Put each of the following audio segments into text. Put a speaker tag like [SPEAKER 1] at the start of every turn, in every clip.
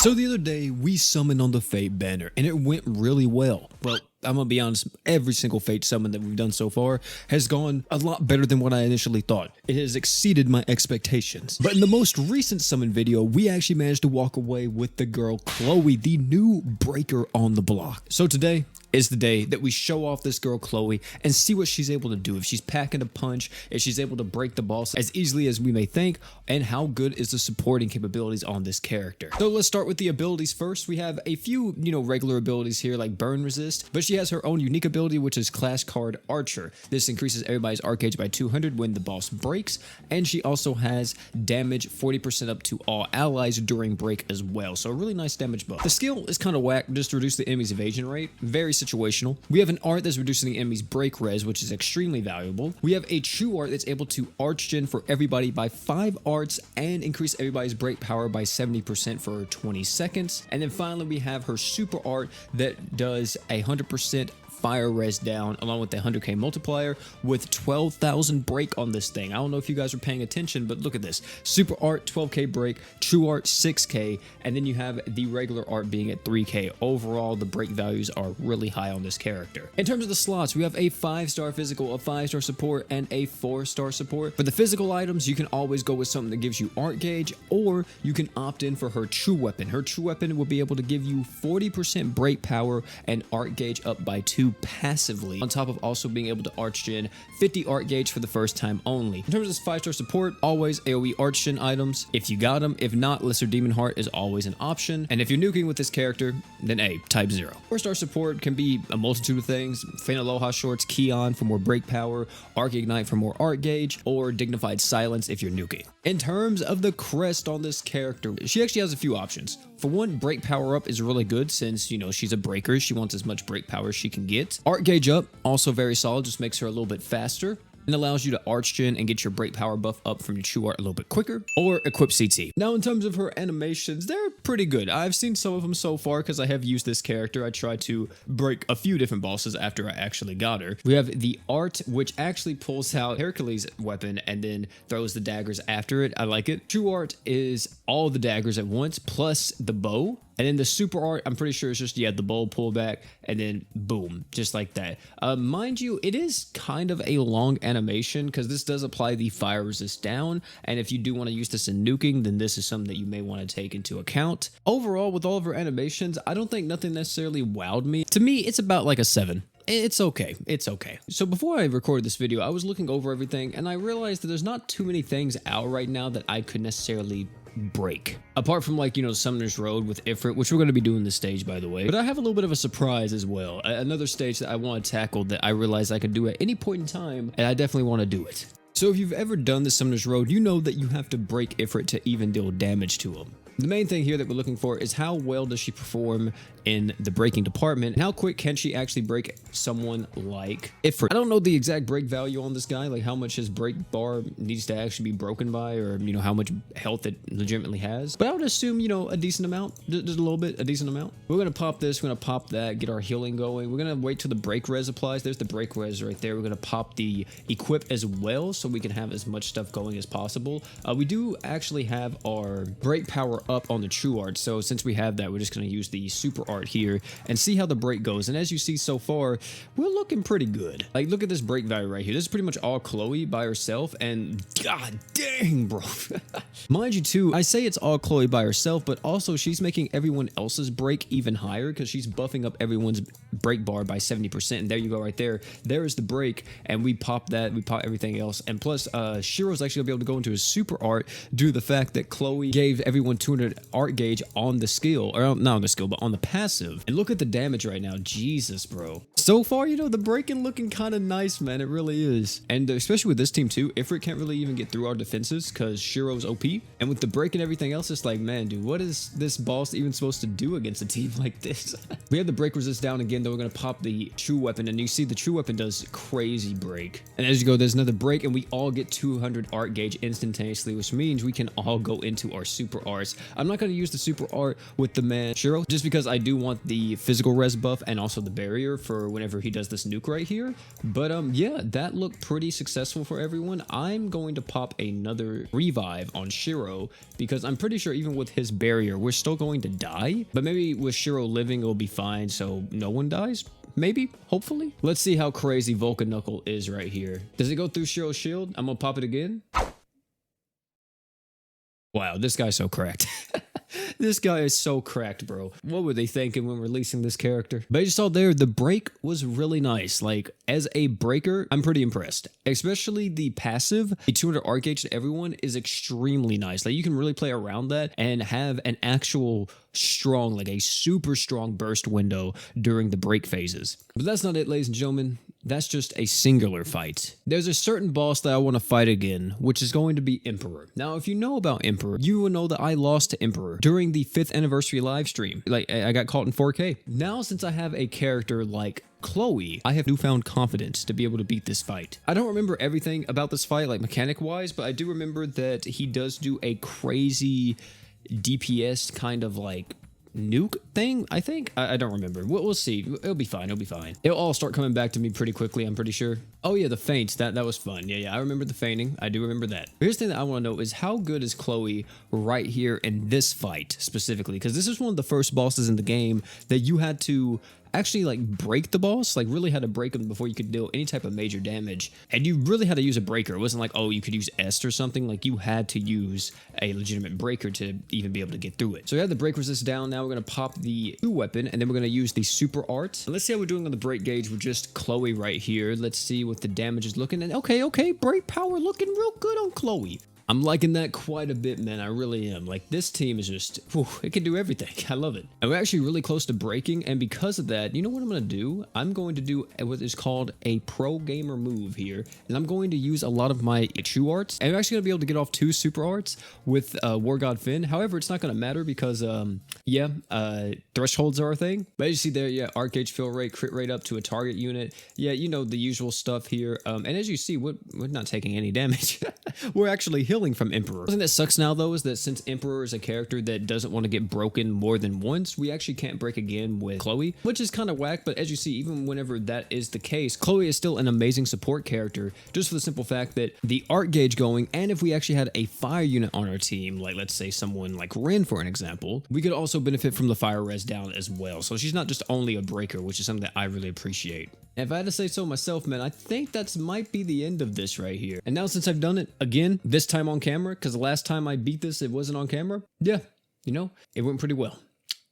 [SPEAKER 1] So the other day, we summoned on the Fate banner, and it went really well. Well, I'm gonna be honest, every single Fate summon that we've done so far has gone a lot better than what I initially thought. It has exceeded my expectations. But in the most recent summon video, we actually managed to walk away with the girl Chloe, the new breaker on the block. So today is the day that we show off this girl Chloe and see what she's able to do. If she's packing a punch, if she's able to break the boss as easily as we may think, and how good is the supporting capabilities on this character. So let's start with the abilities first. We have a few, regular abilities here like burn resist, but she has her own unique ability, which is class card Archer. This increases everybody's arc gauge by 200 when the boss breaks, and she also has damage 40% up to all allies during break as well. So a really nice damage buff. The skill is kind of whack, just to reduce the enemy's evasion rate. Very situational. We have an art that's reducing the enemy's break res, which is extremely valuable. We have a true art that's able to arch gen for everybody by 5 arts and increase everybody's break power by 70% for 20 seconds. And then finally, we have her super art that does 100% fire res down along with the 100k multiplier with 12,000 break on this thing. I don't know if you guys are paying attention, but look at this. Super art 12k break, true art 6k, and then you have the regular art being at 3k. Overall, the break values are really high on this character. In terms of the slots, we have a 5-star physical, a 5-star support, and a 4-star support. For the physical items, you can always go with something that gives you art gauge, or you can opt in for her true weapon. Her true weapon will be able to give you 40% break power and art gauge up by 2 passively, on top of also being able to arch gen 50 art gauge for the first time only. In terms of this 5-star support, always AoE arch gen items if you got them. If not, Lesser Demon Heart is always an option. And if you're nuking with this character, then type 0. 4-star support can be a multitude of things. Feint Aloha Shorts, Keon for more break power, Arc Ignite for more art gauge, or Dignified Silence if you're nuking. In terms of the crest on this character, she actually has a few options. For one, break power up is really good since, she's a breaker. She wants as much break power as she can get. Art gauge up, also very solid, just makes her a little bit faster and allows you to arch gen and get your break power buff up from your true art a little bit quicker, or equip CT. Now, in terms of her animations, they're pretty good. I've seen some of them so far because I have used this character. I tried to break a few different bosses after I actually got her. We have the art, which actually pulls out Hercules' weapon and then throws the daggers after it. I like it. True art is all the daggers at once, plus the bow. And then the super art, I'm pretty sure it's just, the bow pullback, and then boom, just like that. Mind you, it is kind of a long animation because this does apply the fire resist down. And if you do want to use this in nuking, then this is something that you may want to take into account. Overall, with all of her animations, I don't think nothing necessarily wowed me. To me, it's about like a 7. It's okay. It's okay. So before I recorded this video, I was looking over everything and I realized that there's not too many things out right now that I could necessarily break. Apart from Summoner's Road with Ifrit, which we're going to be doing this stage, by the way. But I have a little bit of a surprise as well. Another stage that I want to tackle that I realize I can do at any point in time, and I definitely want to do it. So if you've ever done the Summoner's Road, you know that you have to break Ifrit to even deal damage to him. The main thing here that we're looking for is how well does she perform in the breaking department, and how quick can she actually break someone like Ifrit. I don't know the exact break value on this guy, like how much his break bar needs to actually be broken by, or how much health it legitimately has, but I would assume a decent amount, just a little bit, a decent amount. We're gonna pop this, we're gonna pop that, get our healing going. We're gonna wait till the break res applies. There's the break res right there. We're gonna pop the equip as well so we can have as much stuff going as possible. We do actually have our break power up on the true art, so since we have that, we're just going to use the super art here and see how the break goes. And as you see so far, we're looking pretty good. Like, look at this break value right here. This is pretty much all Chloe by herself, and god dang, bro. Mind you too, I say it's all Chloe by herself, but also she's making everyone else's break even higher because she's buffing up everyone's break bar by 70%. And there you go right there. There is the break, and we pop that, we pop everything else. And plus, Shiro's actually gonna be able to go into his super art due to the fact that Chloe gave everyone 200 art gauge on the skill, or not on the skill, but on the passive. And look at the damage right now. Jesus, bro. So far, the breaking looking kind of nice, man. It really is. And especially with this team too, Ifrit can't really even get through our defenses because Shiro's OP. And with the break and everything else, it's like, man, dude, what is this boss even supposed to do against a team like this? We have the break resist down again, though. We're going to pop the true weapon, and you see the true weapon does crazy break. And as you go, there's another break, and we all get 200 art gauge instantaneously, which means we can all go into our super arts I'm not going to use the super art with the man Shiro just because I do want the physical res buff and also the barrier for whenever he does this nuke right here. But yeah, that looked pretty successful for everyone. I'm going to pop another revive on Shiro because I'm pretty sure even with his barrier, we're still going to die. But maybe with Shiro living, it'll be fine so no one dies. Maybe, hopefully. Let's see how crazy Vulcan Knuckle is right here. Does it go through Shiro's shield? I'm gonna pop it again. Wow, this guy's so cracked. This guy is so cracked, bro. What were they thinking when releasing this character? But you saw there, the break was really nice. Like, as a breaker, I'm pretty impressed. Especially the passive, the 200 arc gauge to everyone is extremely nice. Like, you can really play around that and have an actual strong, like a super strong burst window during the break phases. But that's not it, ladies and gentlemen. That's just a singular fight. There's a certain boss that I want to fight again, which is going to be Emperor. Now, if you know about Emperor, you will know that I lost to Emperor during the 5th anniversary live stream. Like, I got caught in 4K. Now, since I have a character like Chloe, I have newfound confidence to be able to beat this fight. I don't remember everything about this fight, like mechanic-wise, but I do remember that he does do a crazy DPS kind of like nuke thing, I think. I don't remember. We'll see. It'll be fine. It'll be fine. It'll all start coming back to me pretty quickly, I'm pretty sure. Oh yeah, the feints. That was fun. Yeah, I remember the feinting. I do remember that. Here's the thing that I want to know is how good is Chloe right here in this fight specifically? Because this is one of the first bosses in the game that you had to actually like break the boss, like really had to break them before you could deal any type of major damage. And you really had to use a breaker. It wasn't like, oh, you could use Est or something. Like you had to use a legitimate breaker to even be able to get through it. So we have the break resist down. Now we're going to pop the 2 weapon and then we're going to use the super art. And let's see how we're doing on the break gauge with just Chloe right here. Let's see what the damage is looking. And okay, break power looking real good on Chloe. I'm liking that quite a bit, man. I really am. Like, this team is just, whew, it can do everything. I love it. And we're actually really close to breaking. And because of that, you know what I'm going to do? I'm going to do what is called a pro gamer move here. And I'm going to use a lot of my true arts. And I'm actually going to be able to get off 2 super arts with War God Finn. However, it's not going to matter because, thresholds are a thing. But as you see there, yeah, arc gauge fill rate, crit rate up to a target unit. Yeah, you know, the usual stuff here. And as you see, we're not taking any damage. We're actually healing from Emperor. The thing that sucks now though is that since Emperor is a character that doesn't want to get broken more than once, we actually can't break again with Chloe, which is kind of whack. But as you see, even whenever that is the case, Chloe is still an amazing support character just for the simple fact that the art gauge going, and if we actually had a fire unit on our team, like let's say someone like Ren for an example, we could also benefit from the fire res down as well. So she's not just only a breaker, which is something that I really appreciate. And if I had to say so myself, man, I think that's might be the end of this right here. And now since I've done it again, this time on camera, because the last time I beat this, it wasn't on camera. Yeah, you know, it went pretty well.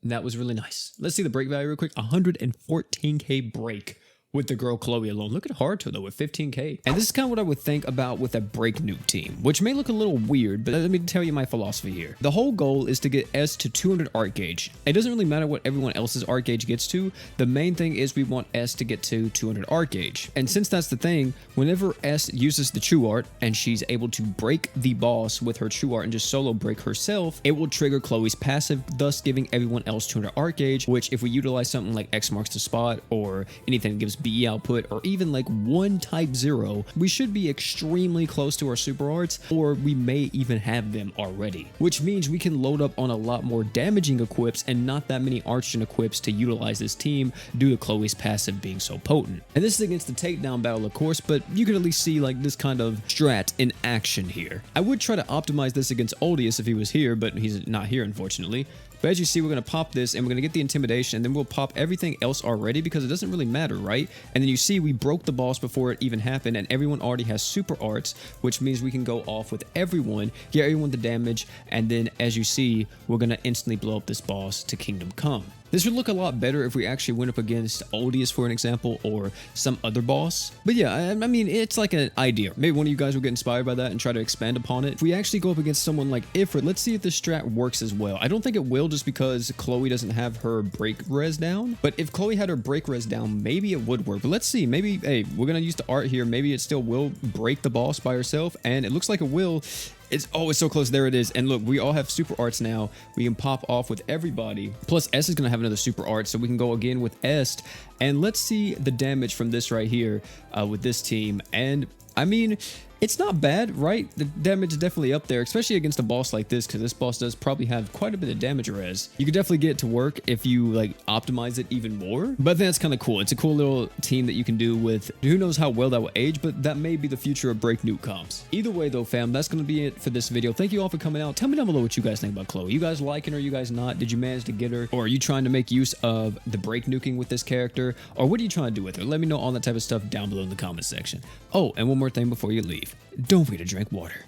[SPEAKER 1] That was really nice. Let's see the break value real quick. 114k break with the girl Chloe alone. Look at Haruto though with 15k. And this is kind of what I would think about with a break nuke team, which may look a little weird, but let me tell you my philosophy here. The whole goal is to get S to 200 art gauge. It doesn't really matter what everyone else's art gauge gets to. The main thing is we want S to get to 200 art gauge. And since that's the thing, whenever S uses the true art and she's able to break the boss with her true art and just solo break herself, it will trigger Chloe's passive, thus giving everyone else 200 art gauge, which if we utilize something like X marks the spot or anything that gives BE output or even like 1 type 0, we should be extremely close to our super arts, or we may even have them already, which means we can load up on a lot more damaging equips and not that many archon equips to utilize this team due to Chloe's passive being so potent. And this is against the takedown battle, of course, but you can at least see like this kind of strat in action here. I would try to optimize this against Oldius if he was here, but he's not here unfortunately. But as you see, we're going to pop this and we're going to get the intimidation, and then we'll pop everything else already because it doesn't really matter, right? And then you see we broke the boss before it even happened, and everyone already has super arts, which means we can go off with everyone, get everyone the damage, and then as you see, we're going to instantly blow up this boss to Kingdom Come. This would look a lot better if we actually went up against Oldius, for an example, or some other boss. But yeah, I mean, it's like an idea. Maybe one of you guys will get inspired by that and try to expand upon it. If we actually go up against someone like Ifrit, let's see if this strat works as well. I don't think it will just because Chloe doesn't have her break res down. But if Chloe had her break res down, maybe it would work. But let's see. Maybe, hey, we're going to use the art here. Maybe it still will break the boss by herself. And it looks like it will. It's so close. There it is. And look, we all have super arts now. We can pop off with everybody. Plus, S is going to have another super art, so we can go again with Est. And let's see the damage from this right here with this team. And I mean, It's not bad, right? The damage is definitely up there, especially against a boss like this, because this boss does probably have quite a bit of damage res. You could definitely get it to work if you like optimize it even more. But I think that's kind of cool. It's a cool little team that you can do with, who knows how well that will age, but that may be the future of Break Nuke comps. Either way though, fam, that's going to be it for this video. Thank you all for coming out. Tell me down below what you guys think about Chloe. You guys liking her? You guys not? Did you manage to get her? Or are you trying to make use of the break nuking with this character? Or what are you trying to do with her? Let me know all that type of stuff down below in the comment section. Oh, and one more thing before you leave. Don't forget to drink water.